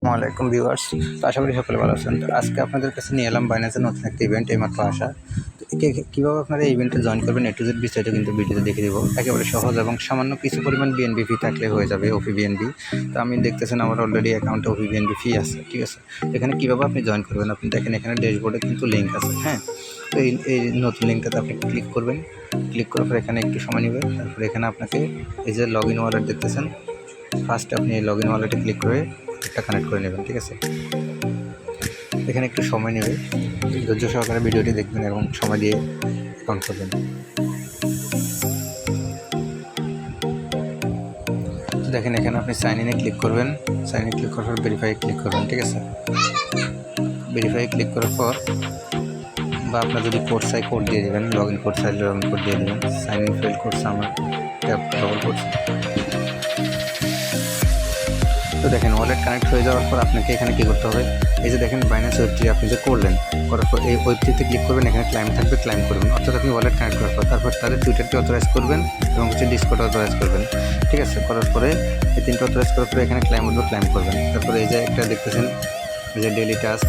আসসালামাইকুম ভিউয়ার্স, তো আশা করি সকলে ভালো আছেন। তো আজকে আপনাদের কাছে নিয়ে এলাম বাইন্যান্সের নতুন একটা ইভেন্ট এইমাত্র আসা। তো কীভাবে আপনারা এই ইভেন্টে জয়েন করবেন A to Z বিস্তারিত কিন্তু ভিডিওতে দেখে দেবো। একেবারে সহজ এবং সামান্য কিছু পরিমাণ BNB ফি থাকলে হয়ে যাবে, OP BNB। তো আমি দেখতেছেন আমার অলরেডি অ্যাকাউন্টে OP BNB ফি আছে, ঠিক আছে। এখানে কীভাবে আপনি জয়েন করবেন, আপনি দেখেন এখানে ড্যাশবোর্ডে কিন্তু লিঙ্ক আছে, হ্যাঁ। তো এই নতুন লিঙ্কটাতে আপনি ক্লিক করবেন। ক্লিক করার পর এখানে একটু সময় নেবে। তারপরে এখানে আপনাকে এই যে লগ ইন ওয়ালেট দেখতেছেন, ফার্স্ট আপনি এই লগ ইন ওয়ালেটে ক্লিক করে একটা কানেক্ট করে নেবেন, ঠিক আছে। এখানে একটু সময় নেবে, ধৈর্য সহকারে ভিডিওটি দেখবেন এবং সময় দিয়ে অন করবেন। দেখেন এখানে আপনি সাইন ইনে ক্লিক করবেন, সাইন ইনে ক্লিক করার পর ভেরিফাই ক্লিক করবেন, ঠিক আছে। ভেরিফাই ক্লিক করার পর বা আপনার যদি কোড চাই কোড দিয়ে দেবেন, লগ ইন কোড চাইলে লগ ইন কোড দিয়ে দেবেন। সাইন ইন ফেল করছে আমার, ট্যাপ ডবল করছে। তো দেখেন ওয়ালেট কানেক্ট হয়ে যাওয়ার পর আপনাকে এখানে কী করতে হবে, এই যে দেখেন বাইন্যান্স ওয়েব3 আপনি যে করলেন, করার পর এই ওয়েব3তে ক্লিক করবেন, এখানে ক্লাইম থাকবে, ক্লাইম করবেন। অর্থাৎ আপনি ওয়ালেট কানেক্ট করার পর তারপর তাদের টুইটারটি অথরাইজ করবেন এবং ডিসকর্ড অথরাইজ করবেন, ঠিক আছে। করার পরে এই তিনটা অথরাইজ করার পরে এখানে ক্লাইম উঠবে, ক্লাইম করবেন। তারপরে এই যে একটা দেখতেছেন এই যে ডেইলি টাস্ক,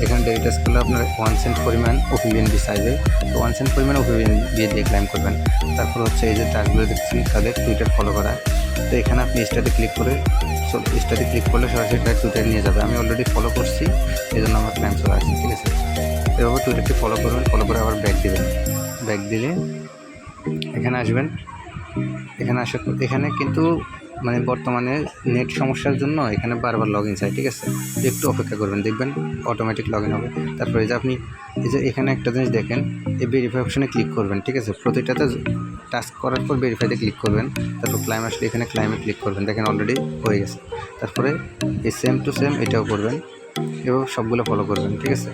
এখানে ডেইলি টাস্ক করলে আপনার 1 সেন্ট পরিমাণ OP BNB চাইবে, তো 1 সেন্ট পরিমাণ OP BNB দিয়ে ক্লাইম করবেন। তারপর হচ্ছে এই যে টাস্কগুলো দেখছি তাদের টুইটার ফলো করা, তো এখানে আপনি স্টার্টে ক্লিক করে স্টার্টে ক্লিক করলে সরাসরি তার টুইটার নিয়ে যাবে। আমি অলরেডি ফলো করছি, এই জন্য আমার ক্লাইম চলে আসছে, ঠিক আছে। এভাবে টুইটারটি ফলো করবেন, ফলো করে আবার ব্যাক দেবেন। ব্যাক দিলে এখানে আসবেন, এখানে আসার পর এখানে কিন্তু মানে বর্তমানে নেট সমস্যার জন্য এখানে বারবার লগ ইন চাই, ঠিক আছে। একটু অপেক্ষা করবেন, দেখবেন অটোমেটিক লগ ইন হবে। তারপরে যে আপনি এই যে এখানে একটা জিনিস দেখেন, এই ভেরিফাই অপশনে ক্লিক করবেন, ঠিক আছে। প্রতিটাতে টাস্ক করার পর ভেরিফাইতে ক্লিক করবেন, তারপর ক্লাইম আসলে এখানে ক্লাইমে ক্লিক করবেন, দেখেন অলরেডি হয়ে গেছে। তারপরে এই সেম টু সেম এটাও করবেন, এভাবে সবগুলো ফলো করবেন, ঠিক আছে।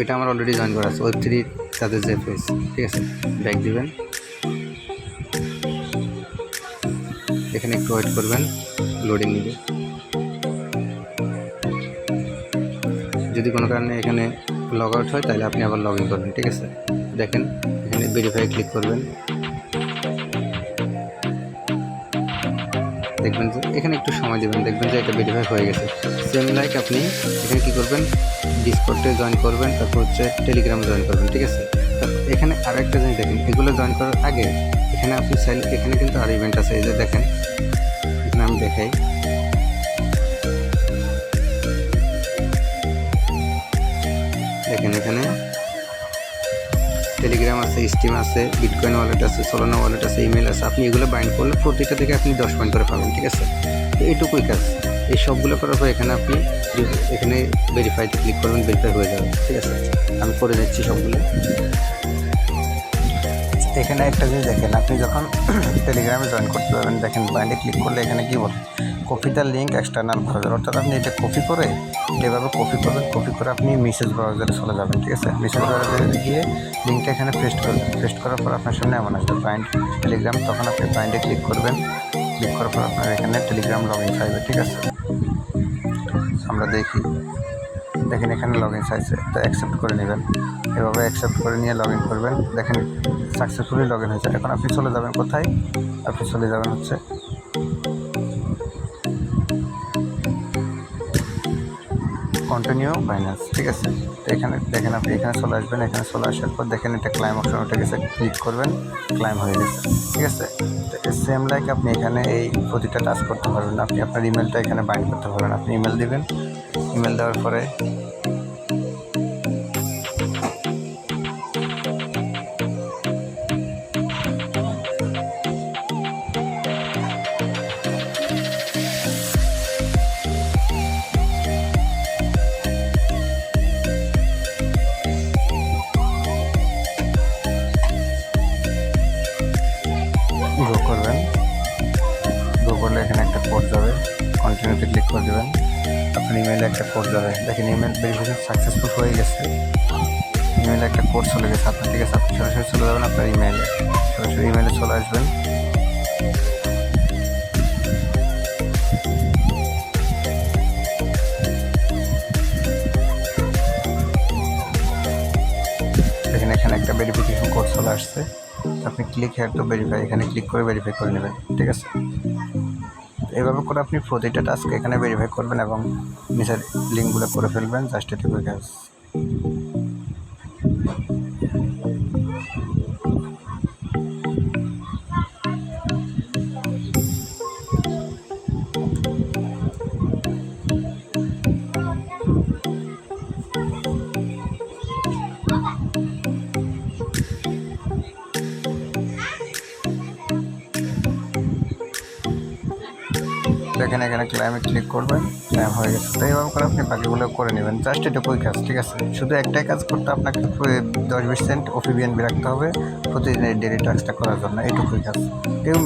এটা আমার অলরেডি জয়েন করা আছে ওয়েব3 তাদের যে পেজ, ঠিক আছে। ব্যাক দিবেন, এখানে একটু ওয়েট করবেন, লোডিং নেবে। যদি কোনো কারণে এখানে লগ আউট হয় তাহলে আপনি আবার লগ ইন করবেন, ঠিক আছে। দেখেন এখানে ভেরিফাই ক্লিক করবেন, দেখবেন যে এখানে একটু সময় দেবেন, দেখবেন যে এটা ভেরিফাই হয়ে গেছে। সেম লাইক আপনি এখানে কী করবেন, ডিসকর্ডে জয়েন করবেন, তারপর হচ্ছে টেলিগ্রামে জয়েন করবেন, ঠিক আছে। তারপর এখানে আরেকটা জিনিস দেখেন, এগুলো জয়েন করার আগে এখানে আপনি চাইলে এখানে কিন্তু আর ইভেন্ট আছে, এই যে দেখেন এখানে আমি দেখাই, দেখেন এখানে টেলিগ্রাম আছে, স্টিম আছে, বিটকয়েন ওয়ালেট আছে, সোলানা ওয়ালেট আছে, ইমেল আছে। আপনি এগুলো বাইন্ড করলে প্রতিটা থেকে আপনি 10 পয়েন্ট করে পাবেন, ঠিক আছে। তো এইটুকুই কাজ। এই সবগুলো করার পর এখানে আপনি এখানে ভেরিফাইতে ক্লিক করবেন, ভেরিফাই হয়ে যাবে, ঠিক আছে। আমি করে দিচ্ছি সবগুলো। এখানে একটা জিনিস দেখেন, আপনি যখন টেলিগ্রামে জয়েন করতে পারবেন, দেখেন বাইন্ডে ক্লিক করলে এখানে কী বলে, copy the link external browser. অর্থাৎ আপনি এটা কপি করে এভাবে কপি করবেন, কপি করে আপনি মেসেজ ব্রাউজারে চলে যাবেন, ঠিক আছে। মেসেজ ব্রাউজারে গিয়ে লিঙ্কটা এখানে পেস্ট করবেন, পেস্ট করার পর আপনার সামনে এমন আসবে বাইন্ড টেলিগ্রাম। তখন আপনি বাইন্ডে ক্লিক করবেন, ক্লিক করার পর আপনার এখানে টেলিগ্রাম লগ ইন চাইবে, ঠিক আছে। আমরা দেখি, দেখেন এখানে লগ ইন চাইছে, তো অ্যাকসেপ্ট করে নেবেন। এভাবে অ্যাকসেপ্ট করে নিয়ে লগ ইন করবেন। দেখেন সাকসেসফুলি লগ ইন হয়েছে। এখন আপনি চলে যাবেন কোথায়, আপনি চলে যাবেন হচ্ছে কন্টিনিউ বাইন্যান্স, ঠিক আছে। তো এখানে দেখেন আপনি এখানে চলে আসবেন, এখানে চলে আসার পর দেখেন এটা ক্লাইম অপশন উঠে গেছে, ক্লিক করবেন, ক্লাইম হয়ে গেছে, ঠিক আছে। তো সেম লাইক আপনি এখানে এই প্রতিটা টাস্ক করতে পারবেন। আপনি আপনার ইমেলটা এখানে বাইন্ড করতে পারবেন। আপনি ইমেল দিবেন, ইমেল দেওয়ার পরে গ্রো করবেন, গ্রো করলে এখানে একটা কোড যাবে, কন্টিনিউতে ক্লিক করে দেবেন। আপনার ইমেইলে একটা কোড যাবে, দেখেন ইমেল ভেরিফিকেশন সাকসেসফুল হয়ে গেছে, ইমেইলে একটা কোড চলে গেছে আপনার, ঠিক আছে। আপনি সরাসরি চলে যাবেন আপনার ইমেইলে, সরাসরি ইমেইলে চলে আসবেন। দেখেন এখানে একটা ভেরিফিকেশন কোড চলে আসছে, আপনি ক্লিক হেয়ার টু ভেরিফাই, এখানে ক্লিক করে ভেরিফাই করে নেবেন, ঠিক আছে। এইভাবে করে আপনি প্রতিটা টাস্ক এখানে ভেরিফাই করবেন এবং নিচের লিঙ্কগুলো করে ফেলবেন। জাস্ট এটুকুই কাজ। দেখেন এখানে ক্লাইমে ক্লিক করবেন, ক্লাইম হয়ে গেছে। তো এইভাবে করে আপনি বাকিগুলো করে নেবেন। জাস্ট এটুকুই কাজ, ঠিক আছে। শুধু একটাই কাজ করতে আপনাকে 10-20 সেন্ট OPBNB রাখতে হবে প্রতিদিনের ডেলি টাস্কটা করার জন্য। এইটুকুই কাজ। কেউ